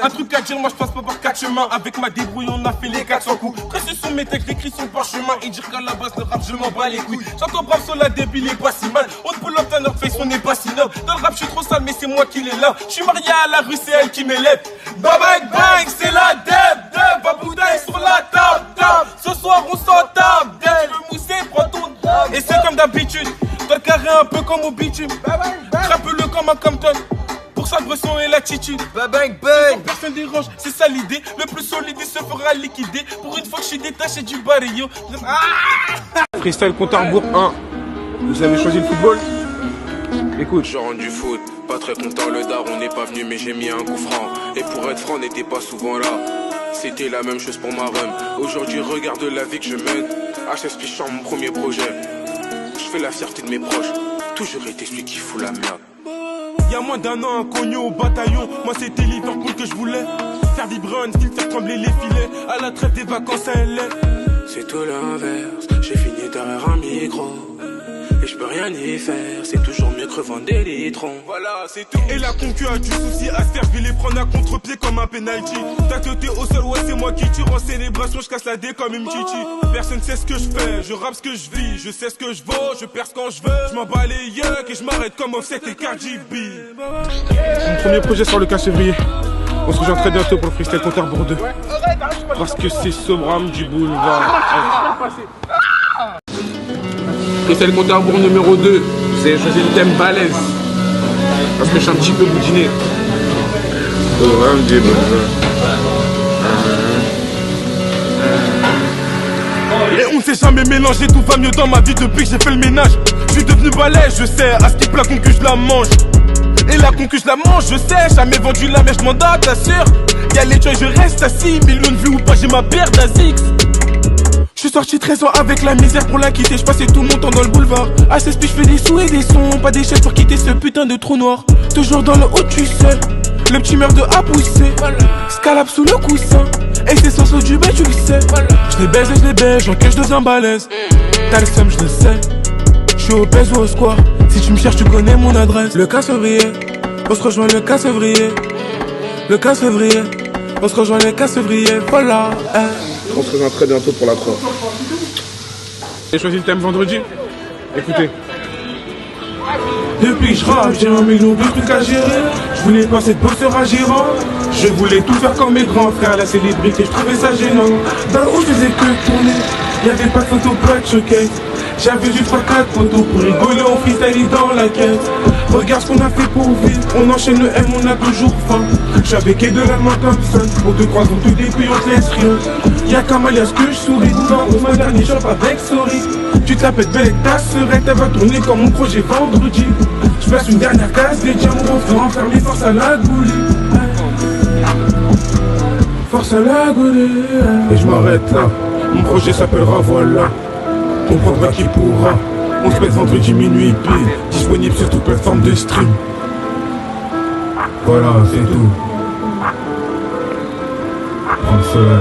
Un truc à dire, moi je passe pas par 4 chemins. Avec ma débrouille on a fait les 400 coups. Précis sont mes textes, écrits sont parchemin. Et dire qu'à la base le rap je m'en bats les couilles. J'entends brave Sola débile, il est pas si mal. On te pull up d'un face, on n'est pas si noble. Dans le rap je suis trop sale mais c'est moi qui les lave. Je suis marié à la rue, c'est elle qui m'élève. Bang bang, c'est la deb, baboudaille sur la table. Ce soir on s'en tape, dès tu veux mousser, prends ton dab. Et c'est comme d'habitude, toi le carré un peu comme au bitume. Trappe-le comme un Compton. Pour sa bresson et l'attitude. Bang bang. Personne dérange, c'est ça l'idée. Le plus solide il se fera liquider. Pour une fois que je suis détaché du barrio. Freestyle compte à rebours 1. Vous avez choisi le football? Écoute. Je rentre du foot, pas très content, le daron n'est pas venu mais j'ai mis un coup franc. Et pour être franc, on n'était pas souvent là. C'était la même chose pour ma rhum. Aujourd'hui regarde la vie que je mène. HS Pichon, mon premier projet. Je fais la fierté de mes proches. Toujours été celui qui fout la merde. Y'a moins d'un an, inconnu au bataillon. Moi c'était Liverpool que je voulais. Faire vibrer un style, faire trembler les filets. À la trêve des vacances à LA. C'est tout l'inverse, j'ai fini derrière un micro. Et je peux rien y faire, c'est toujours mieux que revendre des litrons. Voilà, c'est tout. Et la concu a du souci à se faire, je vais les prendre à contre-pied comme un penalty. T'as teuté au sol, ouais c'est moi qui tire. En célébration, je casse la dé comme une chichi. Personne sait ce que je fais, je rappe ce que je vis. Je sais ce que je vaux, je perce quand je veux. Je m'en bats les yeux et je m'arrête comme Offset et Cardi B. Mon premier projet sort le 15 février. On se rejoint très bientôt pour le freestyle compte à rebours 2. Parce que c'est Sobram du boulevard. Freestyle compte à rebours numéro 2. Vous avez choisi le thème balèze. Parce que je suis un petit peu boudiné. Sobram du boulevard. Et on s'est jamais mélangé, tout va mieux dans ma vie depuis que j'ai fait le ménage. Je suis devenu balèze, je sais, à ce type la concu je la mange. Et la concu je la mange, je sais, jamais vendu la mèche, je m'en donne, t'assures. Y'a les joys, je reste assis, millions de vues ou pas, j'ai ma paire d'Azix. Je suis sorti 13 ans avec la misère pour la quitter, je passais tout mon temps dans le boulevard. À 16 piges, je fais des sous et des sons, pas des chefs pour quitter ce putain de trou noir. Toujours dans le haut, tu sais, le petit meurt de à pousser. Scalab sous le coussin, et c'est sans saut du bain, tu le sais. Je les baise, j'encaisse, je deviens balèze. T'as le seum, je le sais. Je suis obèse ou au square. Si tu me cherches, tu connais mon adresse. Le 15 février, on se rejoint le 15 février. Le 15 février, on se rejoint le 15 février. Voilà. On se rejoint très bientôt pour la 3. J'ai choisi le thème vendredi. Écoutez. Depuis que je rappe, j'ai un million de trucs à gérer. Je voulais passer de bosseur à gérant. Je voulais tout faire comme mes grands frères. La célébrité, je trouvais ça gênant. Dans le haut, je faisais que tourner. Y'avait pas de photo, pas de showcase. J'avais juste 3-4 photos pour rigoler, on freestyle dans la quête. Regarde ce qu'on a fait pour vivre. On enchaîne le M, on a toujours faim. J'suis avec Edelam Thompson. Pour 2-3 ans, tout décuit, on te laisse rien. Y'a qu'Amalia, ce que je souris. Non, on m'a dernier shop avec Sorry. Tu te la pètes belle avec ta sœurette. Elle va tourner comme mon projet vendredi. J'passe une dernière case, des diamants refrains enfermés, force à la goulie. Force à la goulie. Et je m'arrête là. Mon projet s'appellera Voilà. On prendra qui pourra. On se met vendredi minuit pile. Disponible sur toute plateforme de stream. Voilà, c'est tout. Prends cela,